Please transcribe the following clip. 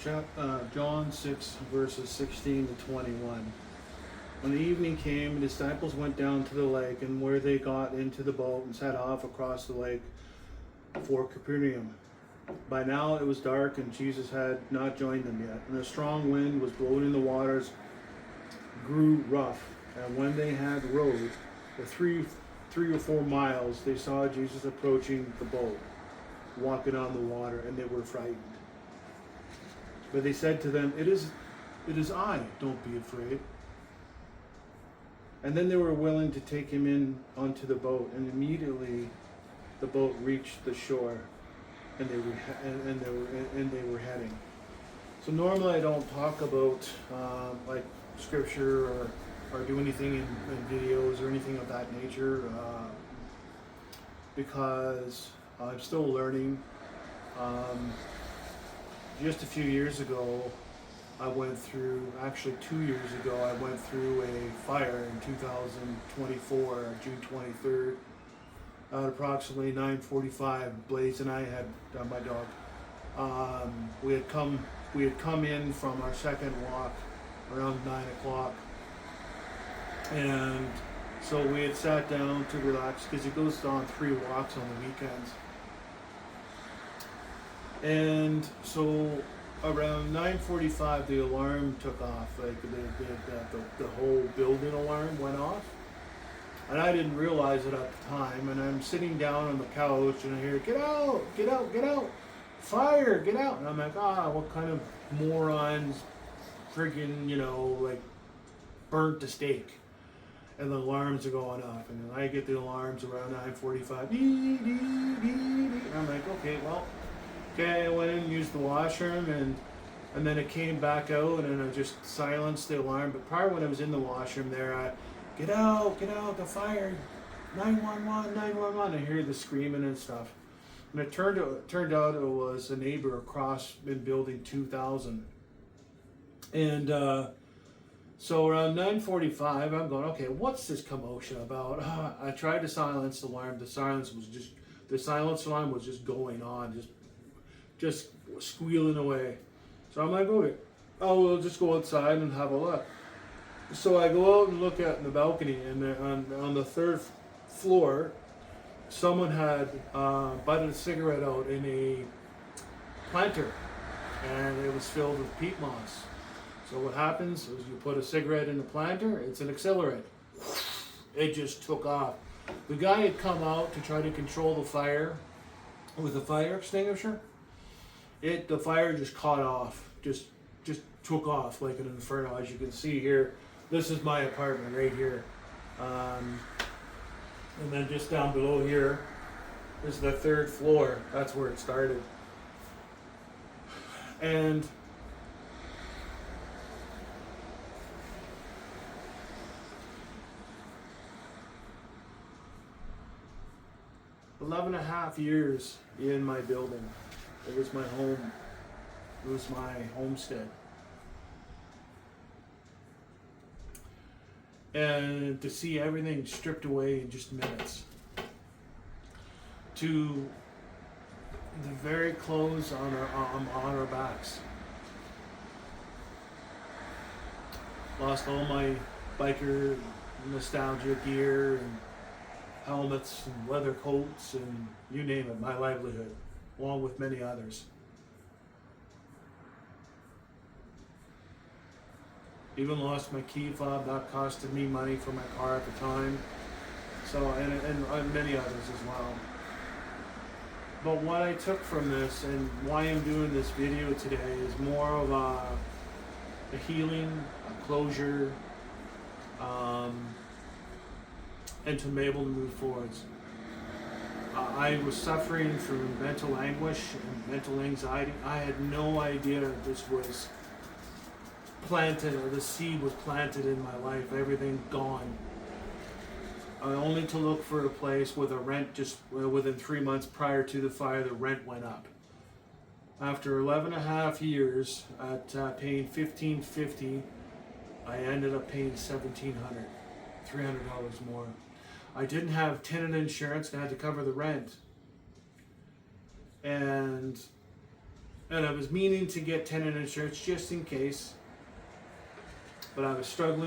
John 6, verses 16 to 21. When the evening came, the disciples went down to the lake, and where they got into the boat and set off across the lake for Capernaum. By now it was dark, and Jesus had not joined them yet. And a strong wind was blowing, and the waters grew rough. And when they had rowed the three or 4 miles, they saw Jesus approaching the boat, walking on the water, and they were frightened. But they said to them, It is I, don't be afraid. And then they were willing to take him in onto the boat, and immediately the boat reached the shore, and they were heading. So normally I don't talk about like scripture or do anything in videos or anything of that nature because I'm still learning. Just a few years ago, actually 2 years ago, I went through a fire in 2024, June 23rd, at approximately 9:45. Blaze and I had, my dog, we had come in from our second walk around 9 o'clock. And so we had sat down to relax because it goes on 3 walks on the weekends. And so around 9:45, the alarm took off. Like the whole building alarm went off, and I didn't realize it at the time. And I'm sitting down on the couch, and I hear, "Get out! Get out! Get out! Fire! Get out!" And I'm like, what kind of morons, friggin', like burnt the steak. And the alarms are going off, and then I get the alarms around 9:45. And I'm like, okay, I went in and used the washroom, and then it came back out, and I just silenced the alarm. But prior, when I was in the washroom there, I get out, the fire, 911, 911. I hear the screaming and stuff. And it turned out it was a neighbor across in building 2000. And so around 9:45, I'm going, okay, what's this commotion about? I tried to silence the alarm. The silence alarm was just going on, just squealing away. So I'm like, okay, we'll just go outside and have a look. So I go out and look out in the balcony, and on the 3rd floor, someone had butted a cigarette out in a planter, and it was filled with peat moss. So what happens is you put a cigarette in the planter, it's an accelerant. It just took off. The guy had come out to try to control the fire with a fire extinguisher. The fire just caught off, just took off like an inferno. As you can see here, this is my apartment right here. And then just down below here is the 3rd floor. That's where it started. And 11.5 years in my building. It was my home. It was my homestead. And to see everything stripped away in just minutes. To the very clothes on our backs. Lost all my biker nostalgia gear and helmets and leather coats and you name it, my livelihood, along with many others. Even lost my key fob. That costed me money for my car at the time. So, and many others as well. But what I took from this and why I'm doing this video today is more of a healing, a closure, and to be able to move forwards. I was suffering from mental anguish and mental anxiety. I had no idea this was planted, or the seed was planted in my life. Everything gone. Only to look for a place where the rent just within 3 months prior to the fire, the rent went up. After 11.5 years at paying $1,550, I ended up paying $1,700, $300 more. I didn't have tenant insurance and I had to cover the rent. And and I was meaning to get tenant insurance just in case, but I was struggling